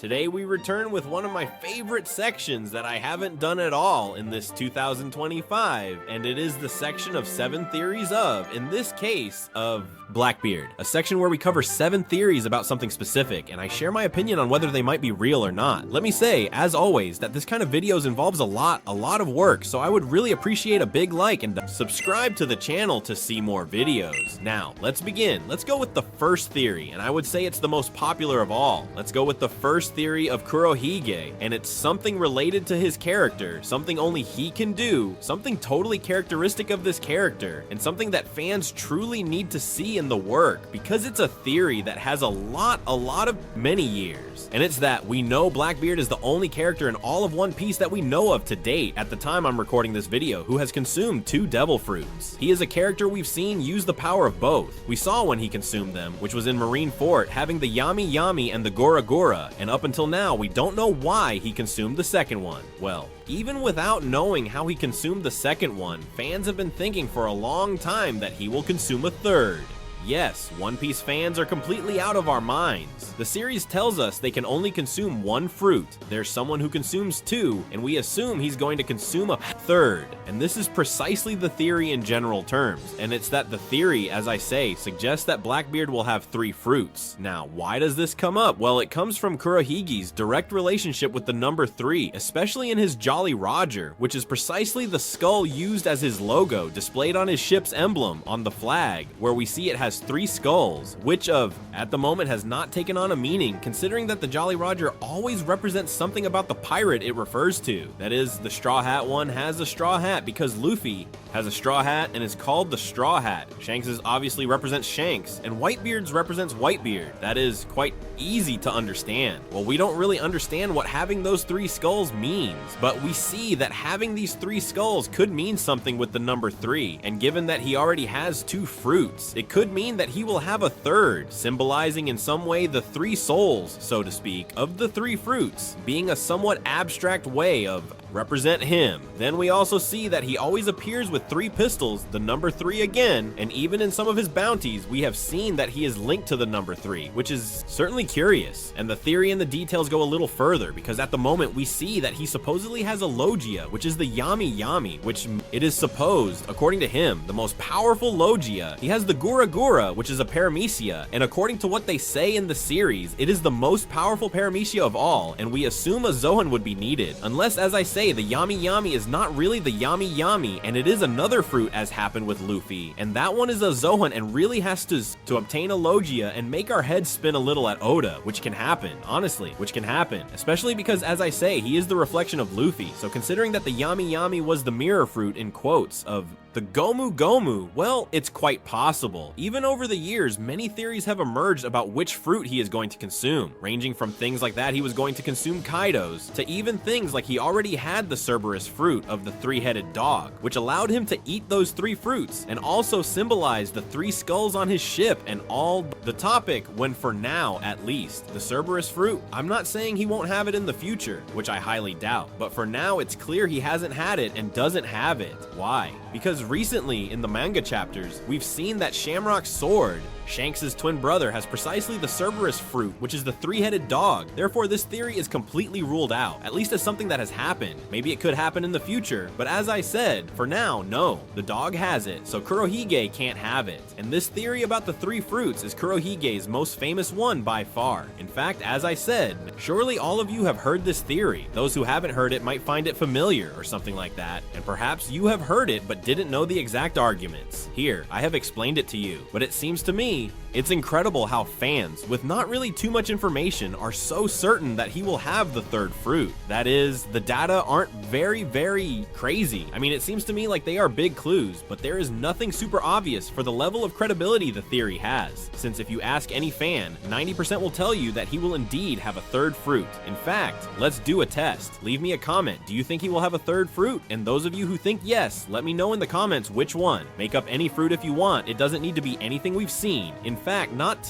Today we return with one of my favorite sections that I haven't done at all in this 2025, and it is the section of 7 theories of, in this case, of Blackbeard. A section where we cover 7 theories about something specific, and I share my opinion on whether they might be real or not. Let me say, as always, that this kind of videos involves a lot of work, so I would really appreciate a big like and subscribe to the channel to see more videos. Now, let's begin. Let's go with the first theory, and I would say it's the most popular of all. Let's go with the first theory of Kurohige, and it's something related to his character, something only he can do, something totally characteristic of this character, and something that fans truly need to see in the work, because it's a theory that has a lot of many years. And it's that we know Blackbeard is the only character in all of One Piece that we know of to date, at the time I'm recording this video, who has consumed 2 devil fruits. He is a character we've seen use the power of both. We saw when he consumed them, which was in Marine Fort, having the Yami Yami and the Gora Gora, and up until now we don't know why he consumed the second one. Well, even without knowing how he consumed the second one, fans have been thinking for a long time that he will consume a third. Yes, One Piece fans are completely out of our minds. The series tells us they can only consume 1 fruit. There's someone who consumes 2, and we assume he's going to consume a third. And this is precisely the theory in general terms. And it's that the theory, as I say, suggests that Blackbeard will have 3 fruits. Now, why does this come up? Well, it comes from Kurohige's direct relationship with the number 3, especially in his Jolly Roger, which is precisely the skull used as his logo, displayed on his ship's emblem on the flag, where we see it has 3 skulls, which at the moment has not taken on a meaning, considering that the Jolly Roger always represents something about the pirate it refers to. That is, the Straw Hat one has a straw hat because Luffy has a straw hat and is called the Straw Hat. Shanks' obviously represents Shanks, and Whitebeard's represents Whitebeard. That is quite easy to understand. Well, we don't really understand what having those 3 skulls means, but we see that having these 3 skulls could mean something with the number 3, and given that he already has 2 fruits, it could mean that he will have a third, symbolizing in some way the 3 souls, so to speak, of the 3 fruits, being a somewhat abstract way of represent him. Then we also see that he always appears with 3 pistols, the number 3 again, and even in some of his bounties, we have seen that he is linked to the number 3, which is certainly curious. And the theory and the details go a little further, because at the moment we see that he supposedly has a Logia, which is the Yami Yami, which it is supposed, according to him, the most powerful Logia. He has the Gora Gora, which is a Paramecia, and according to what they say in the series, it is the most powerful Paramecia of all, and we assume a Zoan would be needed, unless, as I say, the Yami Yami is not really the Yami Yami, and it is another fruit as happened with Luffy, and that one is a Zoan and really has to obtain a Logia and make our heads spin a little at Oda, which can happen, honestly, which can happen, especially because, as I say, he is the reflection of Luffy, so considering that the Yami Yami was the mirror fruit, in quotes, of the Gomu Gomu, well, it's quite possible. Even over the years, many theories have emerged about which fruit he is going to consume, ranging from things like that he was going to consume Kaido's, to even things like he already had the Cerberus fruit of the 3-headed dog, which allowed him to eat those 3 fruits, and also symbolized the 3 skulls on his ship and all the topic when, for now at least, the Cerberus fruit, I'm not saying he won't have it in the future, which I highly doubt, but for now it's clear he hasn't had it and doesn't have it. Why? Because recently, in the manga chapters, we've seen that Shamrock's sword, Shanks' twin brother, has precisely the Cerberus fruit, which is the 3-headed dog. Therefore, this theory is completely ruled out, at least as something that has happened. Maybe it could happen in the future, but as I said, for now, no. The dog has it, so Kurohige can't have it. And this theory about the 3 fruits is Kurohige's most famous one by far. In fact, as I said, surely all of you have heard this theory. Those who haven't heard it might find it familiar or something like that, and perhaps you have heard it but didn't know the exact arguments. Here, I have explained it to you, but it seems to me it's incredible how fans, with not really too much information, are so certain that he will have the 3rd fruit. That is, the data aren't very crazy. I mean, it seems to me like they are big clues, but there is nothing super obvious for the level of credibility the theory has, since if you ask any fan, 90% will tell you that he will indeed have a 3rd fruit. In fact, let's do a test. Leave me a comment. Do you think he will have a 3rd fruit? And those of you who think yes, let me know in the comments which one. Make up any fruit if you want. It doesn't need to be anything we've seen. In fact,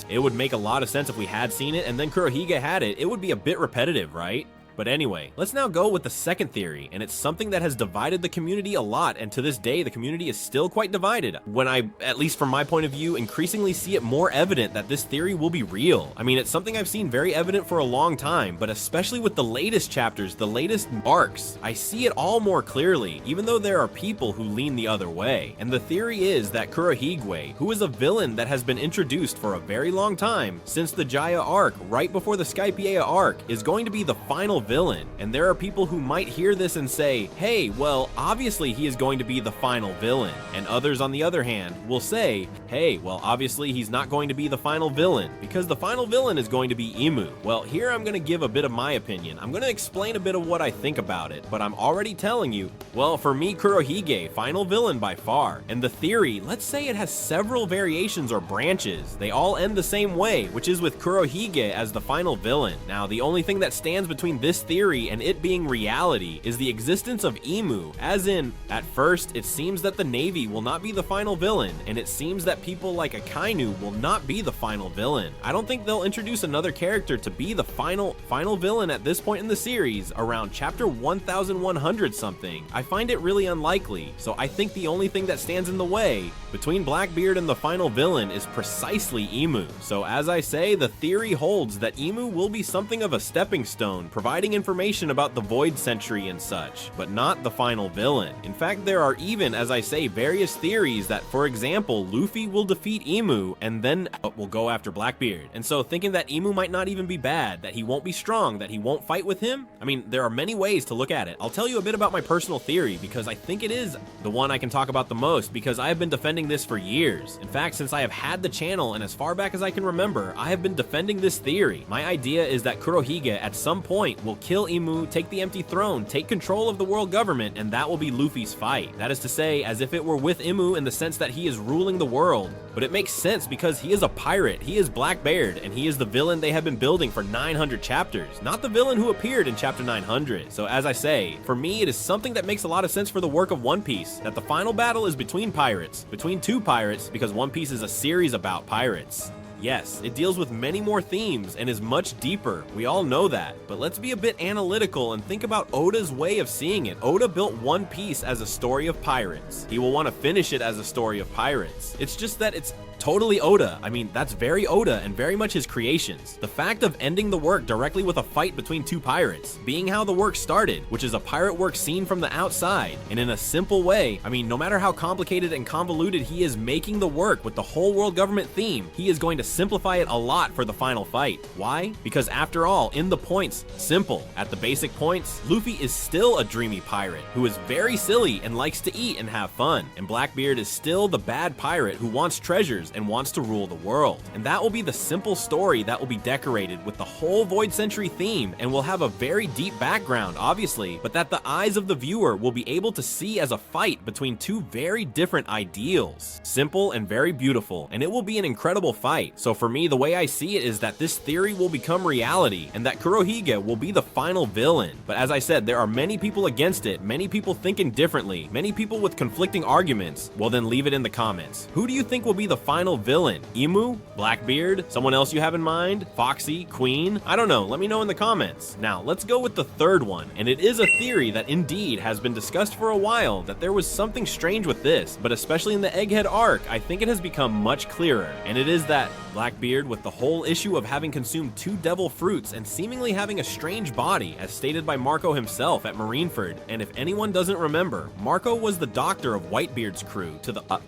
it would make a lot of sense if we had seen it and then Kurohige had it. It would be a bit repetitive, right? But anyway, let's now go with the second theory, and it's something that has divided the community a lot, and to this day, the community is still quite divided. When I, at least from my point of view, increasingly see it more evident that this theory will be real. I mean, it's something I've seen very evident for a long time, but especially with the latest chapters, the latest arcs, I see it all more clearly, even though there are people who lean the other way. And the theory is that Kurohige, who is a villain that has been introduced for a very long time, since the Jaya arc, right before the Skypiea arc, is going to be the final villain. And there are people who might hear this and say, hey, well, obviously he is going to be the final villain. And others, on the other hand, will say, hey, well, obviously he's not going to be the final villain, because the final villain is going to be Imu. Well, here I'm going to give a bit of my opinion. I'm going to explain a bit of what I think about it, but I'm already telling you, well, for me, Kurohige, final villain by far. And the theory, let's say it has several variations or branches. They all end the same way, which is with Kurohige as the final villain. Now, the only thing that stands between this theory and it being reality is the existence of Imu, as in, at first, it seems that the Navy will not be the final villain, and it seems that people like Akainu will not be the final villain. I don't think they'll introduce another character to be the final villain at this point in the series, around chapter 1100 something. I find it really unlikely, so I think the only thing that stands in the way between Blackbeard and the final villain is precisely Imu. So as I say, the theory holds that Imu will be something of a stepping stone, providing information about the Void Century and such, but not the final villain. In fact, there are even, as I say, various theories that, for example, Luffy will defeat Imu and then will go after Blackbeard. And so thinking that Imu might not even be bad, that he won't be strong, that he won't fight with him, I mean, there are many ways to look at it. I'll tell you a bit about my personal theory, because I think it is the one I can talk about the most, because I have been defending this for years. In fact, since I have had the channel and as far back as I can remember, I have been defending this theory. My idea is that Kurohige at some point will kill Imu, take the empty throne, take control of the world government, and that will be Luffy's fight. That is to say, as if it were with Imu in the sense that he is ruling the world. But it makes sense because he is a pirate, he is Blackbeard, and he is the villain they have been building for 900 chapters, not the villain who appeared in chapter 900. So as I say, for me it is something that makes a lot of sense for the work of One Piece, that the final battle is between pirates, between two pirates, because One Piece is a series about pirates. Yes, it deals with many more themes and is much deeper, we all know that, but let's be a bit analytical and think about Oda's way of seeing it. Oda built One Piece as a story of pirates. He will want to finish it as a story of pirates. It's just that it's totally Oda. I mean, that's very Oda and very much his creations. The fact of ending the work directly with a fight between two pirates, being how the work started, which is a pirate work seen from the outside, and in a simple way, I mean, no matter how complicated and convoluted he is making the work with the whole world government theme, he is going to simplify it a lot for the final fight. Why? Because after all, in the points, simple. At the basic points, Luffy is still a dreamy pirate who is very silly and likes to eat and have fun, and Blackbeard is still the bad pirate who wants treasures and wants to rule the world. And that will be the simple story that will be decorated with the whole Void Century theme and will have a very deep background, obviously, but that the eyes of the viewer will be able to see as a fight between two very different ideals. Simple and very beautiful, and it will be an incredible fight. So for me, the way I see it is that this theory will become reality and that Kurohige will be the final villain. But as I said, there are many people against it, many people thinking differently, many people with conflicting arguments. Well, then leave it in the comments. Who do you think will be the final villain? Imu? Blackbeard? Someone else you have in mind? Foxy? Queen? I don't know, let me know in the comments. Now, let's go with the third one, and it is a theory that indeed has been discussed for a while, that there was something strange with this, but especially in the Egghead arc, I think it has become much clearer, and it is that Blackbeard, with the whole issue of having consumed 2 devil fruits and seemingly having a strange body, as stated by Marco himself at Marineford, and if anyone doesn't remember, Marco was the doctor of Whitebeard's crew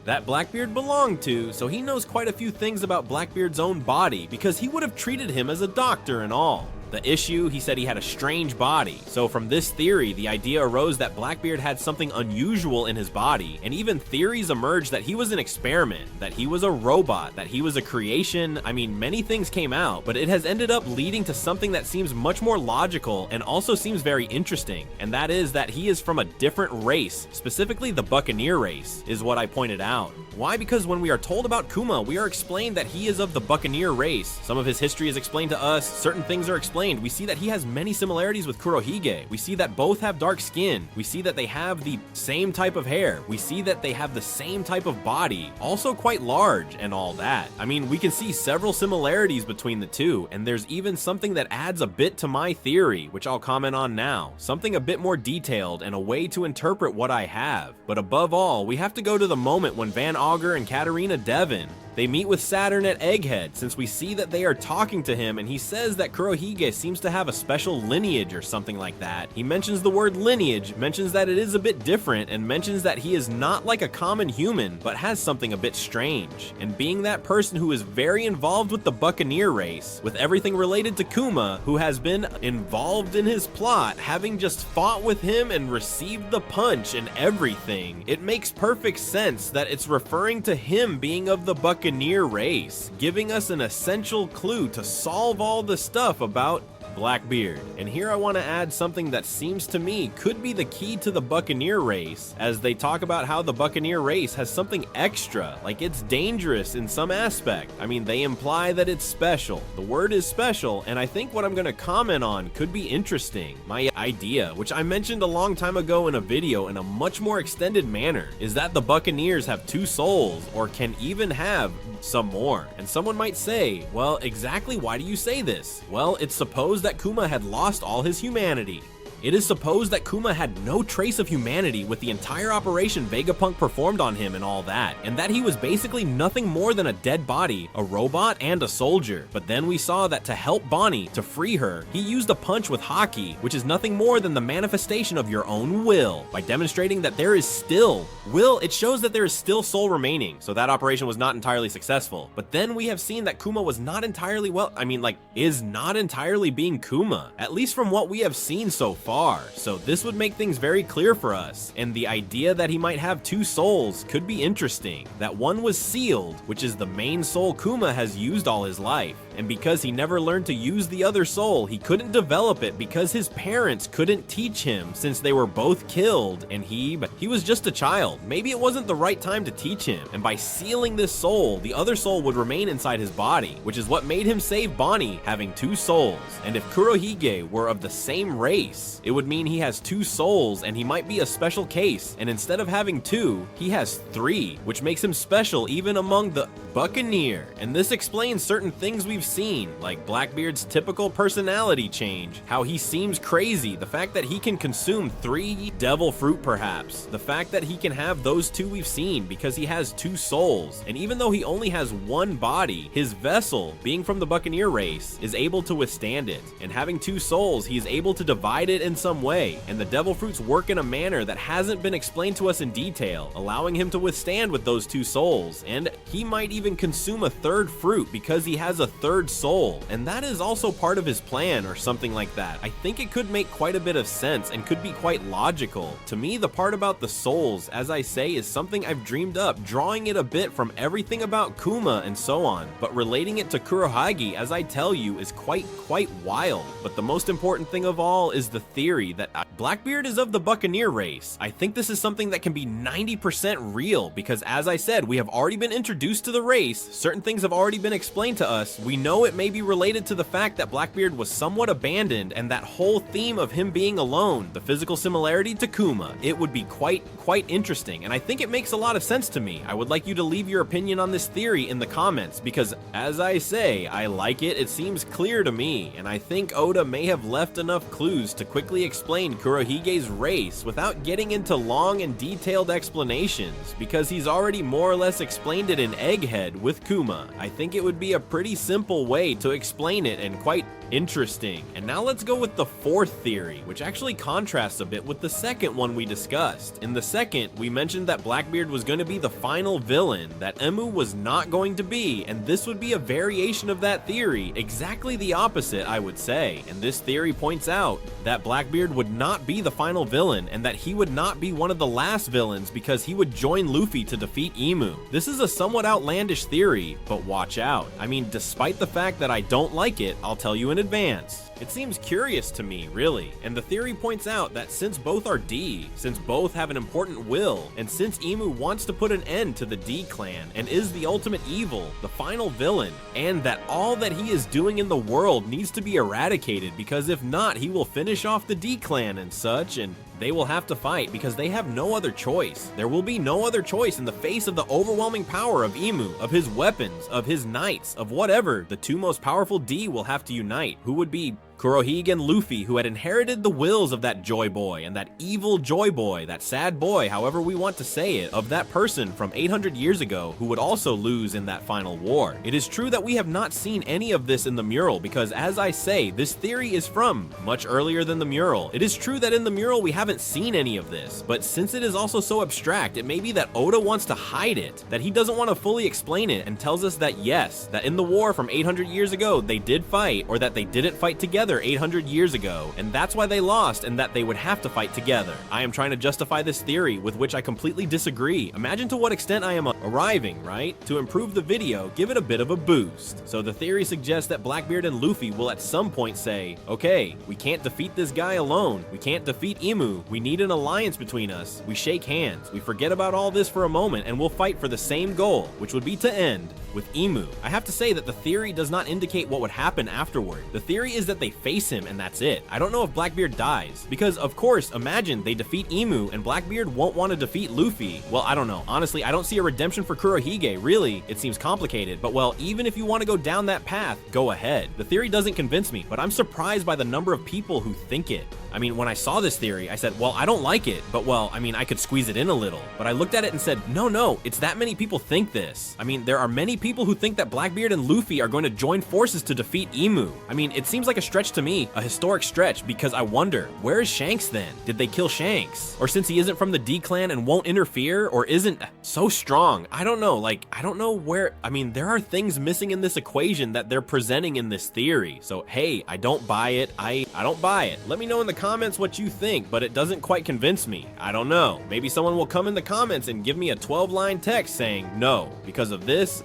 that Blackbeard belonged to, so he knows quite a few things about Blackbeard's own body, because he would have treated him as a doctor and all. The issue, he said he had a strange body. So from this theory, the idea arose that Blackbeard had something unusual in his body, and even theories emerged that he was an experiment, that he was a robot, that he was a creation. I mean, many things came out, but it has ended up leading to something that seems much more logical and also seems very interesting, and that is that he is from a different race, specifically the Buccaneer race, is what I pointed out. Why? Because when we are told about Kuma, we are explained that he is of the Buccaneer race. Some of his history is explained to us, certain things are explained explained, we see that he has many similarities with Kurohige. We see that both have dark skin. We see that they have the same type of hair. We see that they have the same type of body, also quite large and all that. I mean, we can see several similarities between the two, and there's even something that adds a bit to my theory, which I'll comment on now. Something a bit more detailed and a way to interpret what I have. But above all, we have to go to the moment when Van Augur and Katarina Devon, they meet with Saturn at Egghead, since we see that they are talking to him, and he says that Kurohige seems to have a special lineage or something like that. He mentions the word lineage, mentions that it is a bit different, and mentions that he is not like a common human, but has something a bit strange. And being that person who is very involved with the Buccaneer race, with everything related to Kuma, who has been involved in his plot, having just fought with him and received the punch and everything, it makes perfect sense that it's referring to him being of the Buccaneer race, giving us an essential clue to solve all the stuff about Blackbeard. And here I want to add something that seems to me could be the key to the Buccaneer race, as they talk about how the Buccaneer race has something extra, like it's dangerous in some aspect. I mean, they imply that it's special. The word is special, and I think what I'm going to comment on could be interesting. My idea, which I mentioned a long time ago in a video in a much more extended manner, is that the Buccaneers have two souls, or can even have some more. And someone might say, well, exactly why do you say this? Well, it's supposed that Kuma had lost all his humanity. It is supposed that Kuma had no trace of humanity with the entire operation Vegapunk performed on him and all that, and that he was basically nothing more than a dead body, a robot, and a soldier. But then we saw that to help Bonnie, to free her, he used a punch with Haki, which is nothing more than the manifestation of your own will, by demonstrating that there is still will. It shows that there is still soul remaining, so that operation was not entirely successful. But then we have seen that Kuma was not entirely is not entirely being Kuma, at least from what we have seen so far. So this would make things very clear for us, and the idea that he might have two souls could be interesting. That one was sealed, which is the main soul Kuma has used all his life, and because he never learned to use the other soul, he couldn't develop it because his parents couldn't teach him since they were both killed, and he was just a child. Maybe it wasn't the right time to teach him, and by sealing this soul, the other soul would remain inside his body, which is what made him save Bonnie, having two souls. And if Kurohige were of the same race, it would mean he has two souls, and he might be a special case, and instead of having two, he has three, which makes him special even among the Buccaneer. And this explains certain things we've seen, like Blackbeard's typical personality change, how he seems crazy, the fact that he can consume 3 devil fruit perhaps, the fact that he can have those two we've seen because he has two souls, and even though he only has one body, his vessel, being from the Buccaneer race, is able to withstand it, and having two souls, he is able to divide it in some way, and the devil fruits work in a manner that hasn't been explained to us in detail, allowing him to withstand with those two souls, and he might even consume a third fruit because he has a third soul, and that is also part of his plan or something like that. I think it could make quite a bit of sense and could be quite logical. To me, the part about the souls, as I say, is something I've dreamed up, drawing it a bit from everything about Kuma and so on, but relating it to Kurohige, as I tell you, is quite wild. But the most important thing of all is the theory that Blackbeard is of the Buccaneer race. I think this is something that can be 90% real because, as I said, we have already been introduced to the race, certain things have already been explained to us, we know it may be related to the fact that Blackbeard was somewhat abandoned, and that whole theme of him being alone, the physical similarity to Kuma, it would be quite interesting, and I think it makes a lot of sense to me. I would like you to leave your opinion on this theory in the comments because, as I say, I like it, it seems clear to me, and I think Oda may have left enough clues to quickly explain Kurohige's race without getting into long and detailed explanations, because he's already more or less explained it in Egghead with Kuma. I think it would be a pretty simple way to explain it and quite interesting. And now let's go with the fourth theory, which actually contrasts a bit with the second one we discussed. In the second, we mentioned that Blackbeard was going to be the final villain, that Emu was not going to be, and this would be a variation of that theory, exactly the opposite, I would say. And this theory points out that Blackbeard would not be the final villain, and that he would not be one of the last villains because he would join Luffy to defeat Emu. This is a somewhat outlandish theory, but watch out. I mean, despite the fact that I don't like it, I'll tell you in in advance. It seems curious to me, really, and the theory points out that since both are D, since both have an important will, and since Emu wants to put an end to the D clan and is the ultimate evil, the final villain, and that all that he is doing in the world needs to be eradicated, because if not, he will finish off the D clan and such, and they will have to fight because they have no other choice. There will be no other choice in the face of the overwhelming power of Emu, of his weapons, of his knights, of whatever. The two most powerful D will have to unite, who would be Kurohige and Luffy, who had inherited the wills of that Joy Boy, and that evil Joy Boy, that sad boy, however we want to say it, of that person from 800 years ago who would also lose in that final war. It is true that we have not seen any of this in the mural because, as I say, this theory is from much earlier than the mural. It is true that in the mural we haven't seen any of this, but since it is also so abstract, it may be that Oda wants to hide it, that he doesn't want to fully explain it and tells us that yes, that in the war from 800 years ago they did fight, or that they didn't fight together 800 years ago, and that's why they lost and that they would have to fight together. I am trying to justify this theory, with which I completely disagree. Imagine to what extent I am arriving, right? To improve the video, give it a bit of a boost. So the theory suggests that Blackbeard and Luffy will at some point say, okay, we can't defeat this guy alone. We can't defeat Emu. We need an alliance between us. We shake hands. We forget about all this for a moment and we'll fight for the same goal, which would be to end with Emu. I have to say that the theory does not indicate what would happen afterward. The theory is that they face him and that's it. I don't know if Blackbeard dies, because of course, imagine they defeat Emu and Blackbeard won't want to defeat Luffy. Well, I don't know. Honestly, I don't see a redemption for Kurohige, really. It seems complicated, but well, even if you want to go down that path, go ahead. The theory doesn't convince me, but I'm surprised by the number of people who think it. I mean, when I saw this theory, I said, well, I don't like it, but well, I mean, I could squeeze it in a little. But I looked at it and said, no, it's that many people think this. I mean, there are many people who think that Blackbeard and Luffy are going to join forces to defeat Emu. I mean, it seems like a stretch to me, a historic stretch, because I wonder, where is Shanks then? Did they kill Shanks? Or since he isn't from the D clan and won't interfere, or isn't so strong, I don't know, like, I don't know where, I mean, there are things missing in this equation that they're presenting in this theory. So, hey, I don't buy it, I don't buy it. Let me know in the comments what you think, but it doesn't quite convince me. I don't know. Maybe someone will come in the comments and give me a 12-line text saying no, because of this,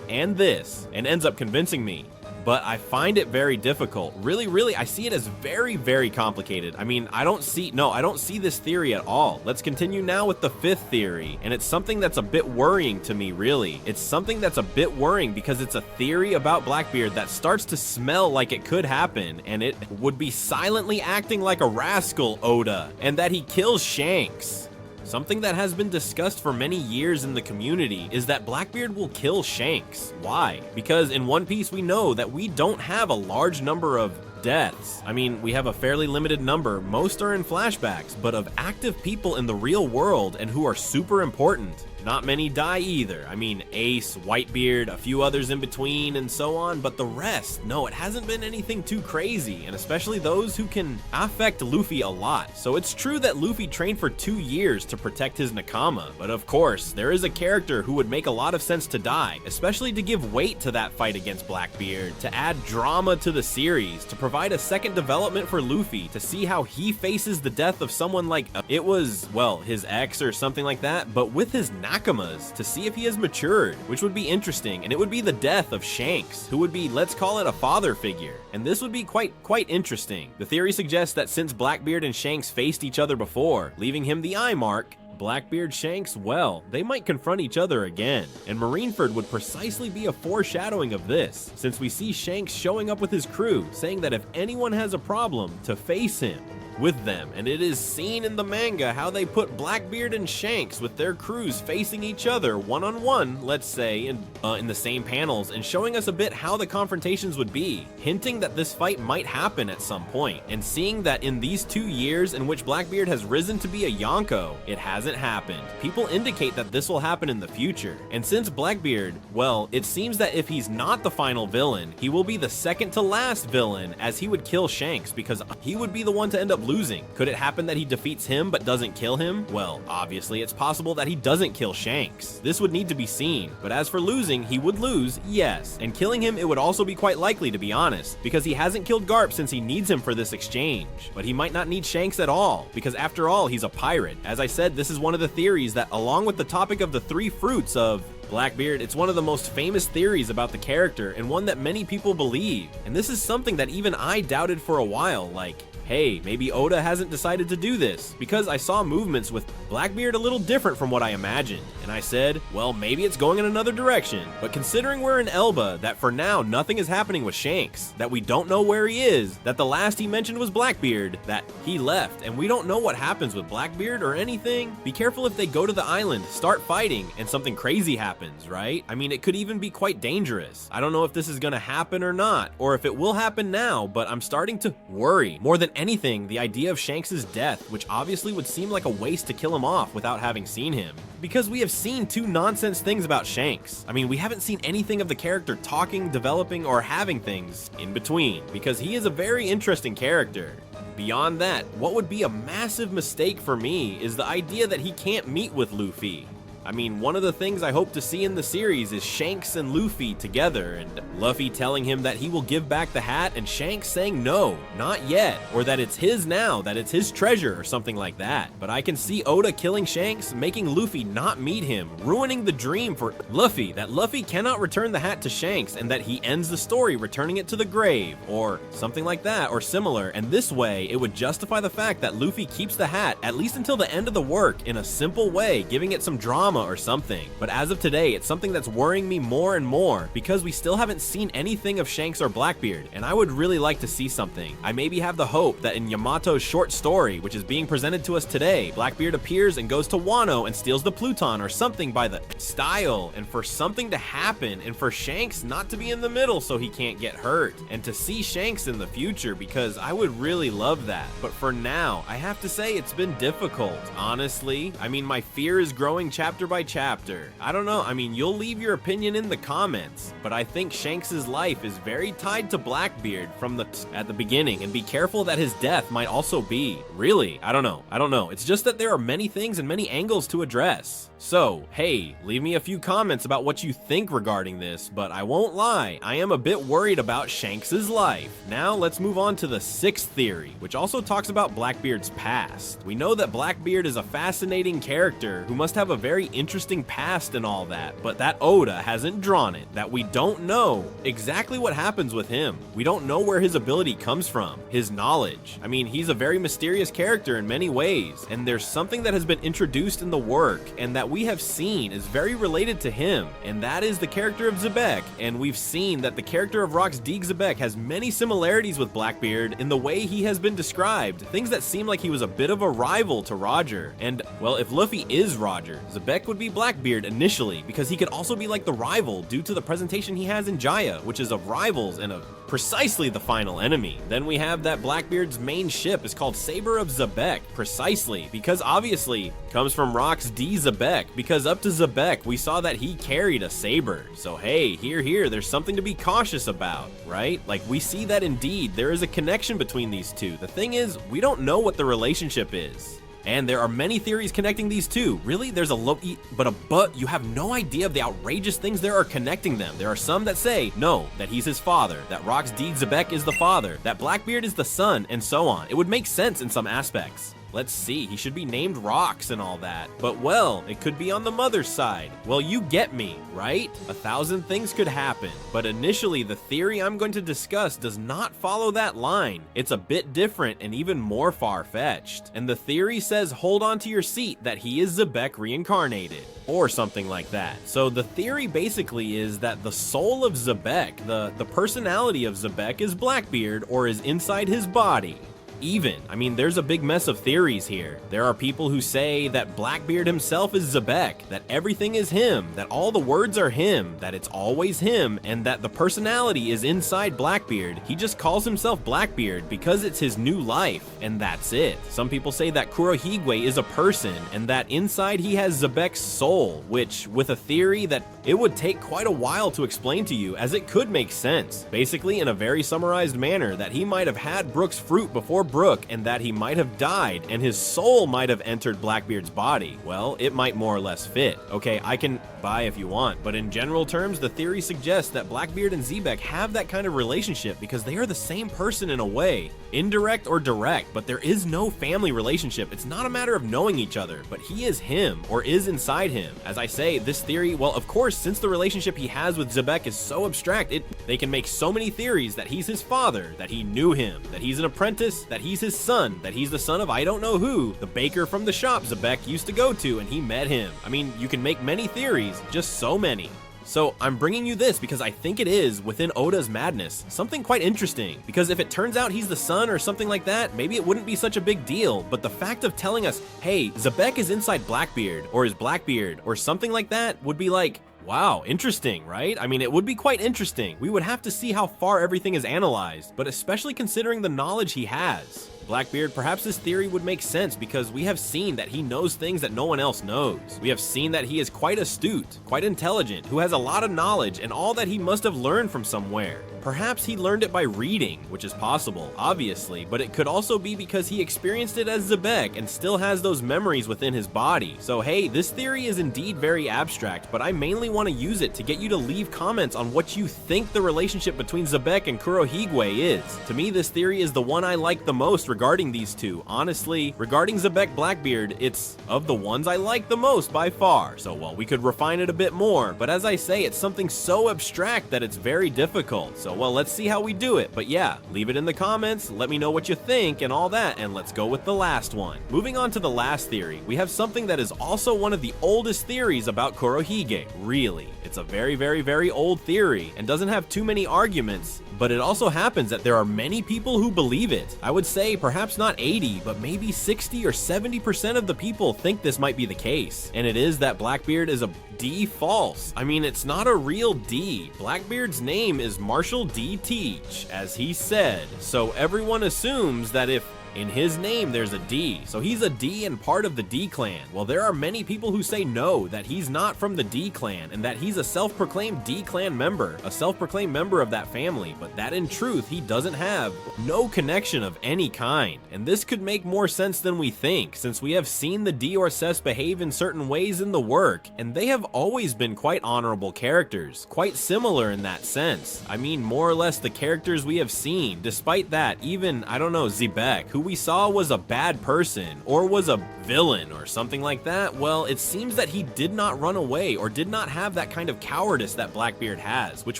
and this, and ends up convincing me. But I find it very difficult. Really, I see it as very complicated. I mean, I don't see this theory at all. Let's continue now with the fifth theory, and it's something that's a bit worrying to me, really. It's something that's a bit worrying because it's a theory about Blackbeard that starts to smell like it could happen, and it would be silently acting like a rascal, Oda, and that he kills Shanks. Something that has been discussed for many years in the community is that Blackbeard will kill Shanks. Why? Because in One Piece we know that we don't have a large number of deaths. I mean, we have a fairly limited number, most are in flashbacks, but of active people in the real world and who are super important. Not many die either. I mean, Ace, Whitebeard, a few others in between, and so on, but the rest, no, it hasn't been anything too crazy, and especially those who can affect Luffy a lot. So it's true that Luffy trained for 2 years to protect his Nakama, but of course, there is a character who would make a lot of sense to die, especially to give weight to that fight against Blackbeard, to add drama to the series, to provide a second development for Luffy, to see how he faces the death of someone like, it was, well, his ex or something like that, but with his Nakamas, to see if he has matured, which would be interesting, and it would be the death of Shanks, who would be, let's call it a father figure, and this would be quite interesting. The theory suggests that since Blackbeard and Shanks faced each other before, leaving him the eye mark, Blackbeard, Shanks, well, they might confront each other again, and Marineford would precisely be a foreshadowing of this, since we see Shanks showing up with his crew, saying that if anyone has a problem, to face him with them, and it is seen in the manga how they put Blackbeard and Shanks with their crews facing each other one-on-one, let's say, in the same panels, and showing us a bit how the confrontations would be, hinting that this fight might happen at some point, and seeing that in these 2 years in which Blackbeard has risen to be a Yonko, it hasn't happened. People indicate that this will happen in the future, and since Blackbeard, well, it seems that if he's not the final villain, he will be the second to last villain, as he would kill Shanks, because he would be the one to end up losing. Could it happen that he defeats him but doesn't kill him? Well, obviously it's possible that he doesn't kill Shanks. This would need to be seen, but as for losing, he would lose, yes, and killing him it would also be quite likely, to be honest, because he hasn't killed Garp since he needs him for this exchange, but he might not need Shanks at all, because after all, he's a pirate. As I said, this is one of the theories that, along with the topic of the 3 fruits of Blackbeard, it's one of the most famous theories about the character and one that many people believe. And this is something that even I doubted for a while, like, hey, maybe Oda hasn't decided to do this, because I saw movements with Blackbeard a little different from what I imagined, and I said, well, maybe it's going in another direction. But considering we're in Elba, that for now nothing is happening with Shanks, that we don't know where he is, that the last he mentioned was Blackbeard, that he left, and we don't know what happens with Blackbeard or anything, be careful if they go to the island, start fighting, and something crazy happens, right? I mean, it could even be quite dangerous. I don't know if this is gonna happen or not, or if it will happen now, but I'm starting to worry. More than anything, the idea of Shanks' death, which obviously would seem like a waste to kill him off without having seen him. Because we have seen two nonsense things about Shanks. I mean, we haven't seen anything of the character talking, developing, or having things in between, because he is a very interesting character. Beyond that, what would be a massive mistake for me is the idea that he can't meet with Luffy. I mean, one of the things I hope to see in the series is Shanks and Luffy together, and Luffy telling him that he will give back the hat, and Shanks saying no, not yet, or that it's his now, that it's his treasure, or something like that. But I can see Oda killing Shanks, making Luffy not meet him, ruining the dream for Luffy, that Luffy cannot return the hat to Shanks, and that he ends the story returning it to the grave, or something like that, or similar, and this way, it would justify the fact that Luffy keeps the hat, at least until the end of the work, in a simple way, giving it some drama or something. But as of today, it's something that's worrying me more and more, because we still haven't seen anything of Shanks or Blackbeard, and I would really like to see something. I maybe have the hope that in Yamato's short story, which is being presented to us today, Blackbeard appears and goes to Wano and steals the Pluton or something by the style, and for something to happen, and for Shanks not to be in the middle so he can't get hurt, and to see Shanks in the future, because I would really love that. But for now, I have to say it's been difficult, honestly. I mean, my fear is growing chapter by chapter. I don't know, I mean, you'll leave your opinion in the comments, but I think Shanks' life is very tied to Blackbeard from at the beginning, and be careful that his death might also be. Really, I don't know. It's just that there are many things and many angles to address. So, hey, leave me a few comments about what you think regarding this, but I won't lie, I am a bit worried about Shanks' life. Now, let's move on to the sixth theory, which also talks about Blackbeard's past. We know that Blackbeard is a fascinating character who must have a very interesting past and all that, but that Oda hasn't drawn it, that we don't know exactly what happens with him. We don't know where his ability comes from, his knowledge. I mean, he's a very mysterious character in many ways, and there's something that has been introduced in the work, and that we have seen is very related to him, and that is the character of Xebec. And we've seen that the character of Rock's D. Xebec has many similarities with Blackbeard in the way he has been described, things that seem like he was a bit of a rival to Roger. And, well, if Luffy is Roger, Xebec would be Blackbeard initially, because he could also be like the rival due to the presentation he has in Jaya, which is of rivals and of precisely the final enemy. Then we have that Blackbeard's main ship is called Saber of Xebec, precisely, because obviously comes from Rock's D. Xebec, because up to Xebec we saw that he carried a saber. So hey, here, there's something to be cautious about, right? Like, we see that indeed there is a connection between these two. The thing is, we don't know what the relationship is. And there are many theories connecting these two. Really, there's but you have no idea of the outrageous things there are connecting them. There are some that say, no, that he's his father, that Rock's D. Xebec is the father, that Blackbeard is the son, and so on. It would make sense in some aspects. Let's see, he should be named Rocks and all that. But well, it could be on the mother's side. Well, you get me, right? 1,000 things could happen. But initially, the theory I'm going to discuss does not follow that line. It's a bit different and even more far-fetched. And the theory says, hold on to your seat, that he is Xebec reincarnated, or something like that. So the theory basically is that the soul of Xebec, the personality of Xebec, is Blackbeard, or is inside his body. I mean, there's a big mess of theories here. There are people who say that Blackbeard himself is Xebec, that everything is him, that all the words are him, that it's always him, and that the personality is inside Blackbeard. He just calls himself Blackbeard because it's his new life, and that's it. Some people say that Kurohige is a person, and that inside he has Xebec's soul, which, with a theory that it would take quite a while to explain to you, as it could make sense. Basically, in a very summarized manner, that he might have had Brook's fruit before brook and that he might have died and his soul might have entered Blackbeard's body, well, it might more or less fit. Okay, I can buy if you want, but in general terms, the theory suggests that Blackbeard and Xebec have that kind of relationship because they are the same person in a way, indirect or direct, but there is no family relationship. It's not a matter of knowing each other, but he is him or is inside him. As I say, this theory, well, of course, since the relationship he has with Xebec is so abstract, they can make so many theories that he's his father, that he knew him, that he's an apprentice, that he's his son, that he's the son of I don't know who, the baker from the shop Xebec used to go to and he met him. I mean, you can make many theories, just so many. So I'm bringing you this because I think it is, within Oda's madness, something quite interesting. Because if it turns out he's the son or something like that, maybe it wouldn't be such a big deal. But the fact of telling us, hey, Xebec is inside Blackbeard, or is Blackbeard, or something like that, would be like, wow, interesting, right? I mean, it would be quite interesting. We would have to see how far everything is analyzed, but especially considering the knowledge he has. Blackbeard, perhaps this theory would make sense because we have seen that he knows things that no one else knows. We have seen that he is quite astute, quite intelligent, who has a lot of knowledge and all that he must have learned from somewhere. Perhaps he learned it by reading, which is possible, obviously, but it could also be because he experienced it as Xebec and still has those memories within his body. So hey, this theory is indeed very abstract, but I mainly want to use it to get you to leave comments on what you think the relationship between Xebec and Kurohige is. To me, this theory is the one I like the most regarding these two. Honestly, regarding Xebec Blackbeard, it's of the ones I like the most by far. So well, we could refine it a bit more, but as I say, it's something so abstract that it's very difficult. So well, let's see how we do it. But yeah, leave it in the comments, let me know what you think and all that, and let's go with the last one. Moving on to the last theory, we have something that is also one of the oldest theories about Kurohige. Really, it's a very old theory and doesn't have too many arguments, but it also happens that there are many people who believe it. I would say perhaps not 80, but maybe 60 or 70% of the people think this might be the case. And it is that Blackbeard is a D false. I mean, it's not a real D. Blackbeard's name is Marshall D. Teach, as he said. So everyone assumes that if in his name there's a D, so he's a D and part of the D clan. Well, there are many people who say no, that he's not from the D clan and that he's a self-proclaimed D clan member, a self-proclaimed member of that family, but that in truth he doesn't have no connection of any kind. And this could make more sense than we think, since we have seen the Diorcés behave in certain ways in the work, and they have always been quite honorable characters, quite similar in that sense. I mean, more or less the characters we have seen. Despite that, even, I don't know, Xebec, who we saw was a bad person or was a villain or something like that, well, it seems that he did not run away or did not have that kind of cowardice that Blackbeard has, which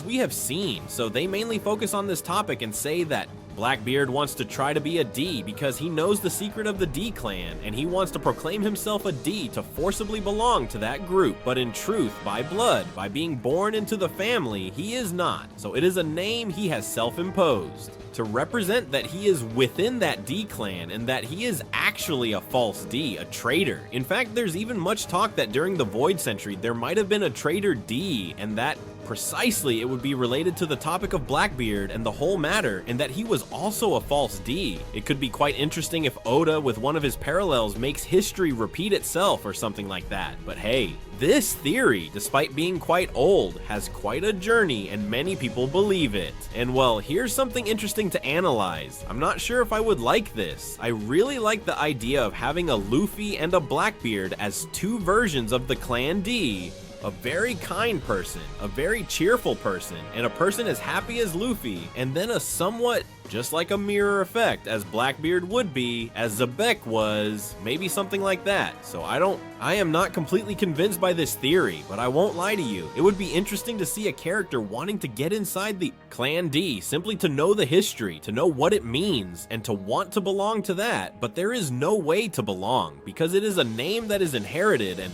we have seen. So they mainly focus on this topic and say that Blackbeard wants to try to be a D because he knows the secret of the D clan and he wants to proclaim himself a D to forcibly belong to that group, but in truth, by blood, by being born into the family, he is not. So it is a name he has self-imposed to represent that he is within that D clan and that he is actually a false D, a traitor. In fact, there's even much talk that during the Void Century there might have been a traitor D, and that precisely it would be related to the topic of Blackbeard and the whole matter, and that he was also a false D. It could be quite interesting if Oda, with one of his parallels, makes history repeat itself or something like that. But hey, this theory, despite being quite old, has quite a journey and many people believe it. And well, here's something interesting to analyze. I'm not sure if I would like this. I really like the idea of having a Luffy and a Blackbeard as two versions of the Clan D. A very kind person, a very cheerful person, and a person as happy as Luffy, and then a somewhat just like a mirror effect as Blackbeard would be, as Xebec was, maybe something like that. So I am not completely convinced by this theory, but I won't lie to you. It would be interesting to see a character wanting to get inside the Clan D, simply to know the history, to know what it means, and to want to belong to that, but there is no way to belong, because it is a name that is inherited and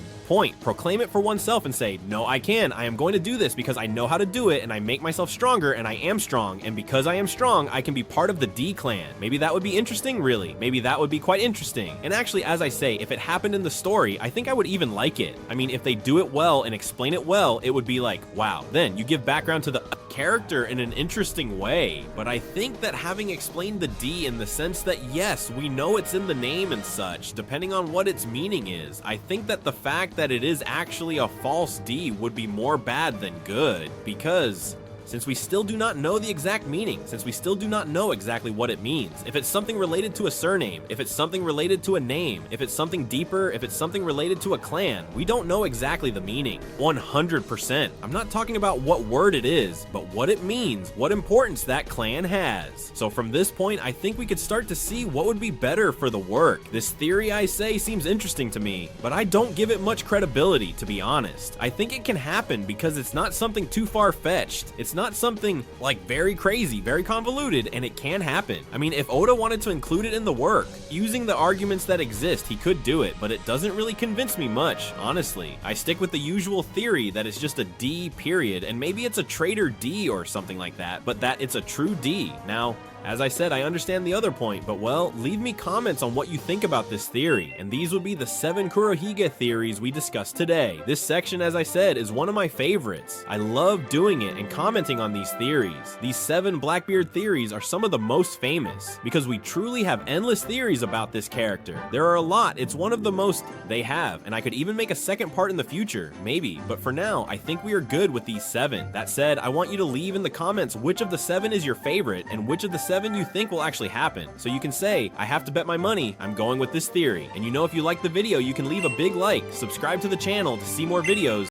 proclaim it for oneself and say, no, I am going to do this because I know how to do it and I make myself stronger and I am strong, and because I am strong, I can be part of the D clan. Maybe that would be interesting, really. Maybe that would be quite interesting. And actually, as I say, if it happened in the story, I think I would even like it. I mean, if they do it well and explain it well, it would be like, wow, then you give background to the character in an interesting way. But I think that having explained the D in the sense that yes, we know it's in the name and such, depending on what its meaning is, I think that the fact that it is actually a false D would be more bad than good, because since we still do not know the exact meaning, since we still do not know exactly what it means. If it's something related to a surname, if it's something related to a name, if it's something deeper, if it's something related to a clan, we don't know exactly the meaning. 100%. I'm not talking about what word it is, but what it means, what importance that clan has. So from this point, I think we could start to see what would be better for the work. This theory, I say, seems interesting to me, but I don't give it much credibility, to be honest. I think it can happen because it's not something too far-fetched. It's not something like very crazy, very convoluted, and it can happen. I mean, if Oda wanted to include it in the work, using the arguments that exist, he could do it, but it doesn't really convince me much, honestly. I stick with the usual theory that it's just a D period, and maybe it's a Trader D or something like that, but that it's a true D. Now, as I said, I understand the other point, but well, leave me comments on what you think about this theory, and these would be the 7 Kurohige theories we discussed today. This section, as I said, is one of my favorites. I love doing it and commenting on these theories. These 7 Blackbeard theories are some of the most famous, because we truly have endless theories about this character. There are a lot, it's one of the most they have, and I could even make a second part in the future, maybe, but for now, I think we are good with these 7. That said, I want you to leave in the comments which of the 7 is your favorite, and which of the 7 you think will actually happen. So you can say, I have to bet my money, I'm going with this theory. And you know, if you like the video, you can leave a big like, subscribe to the channel to see more videos,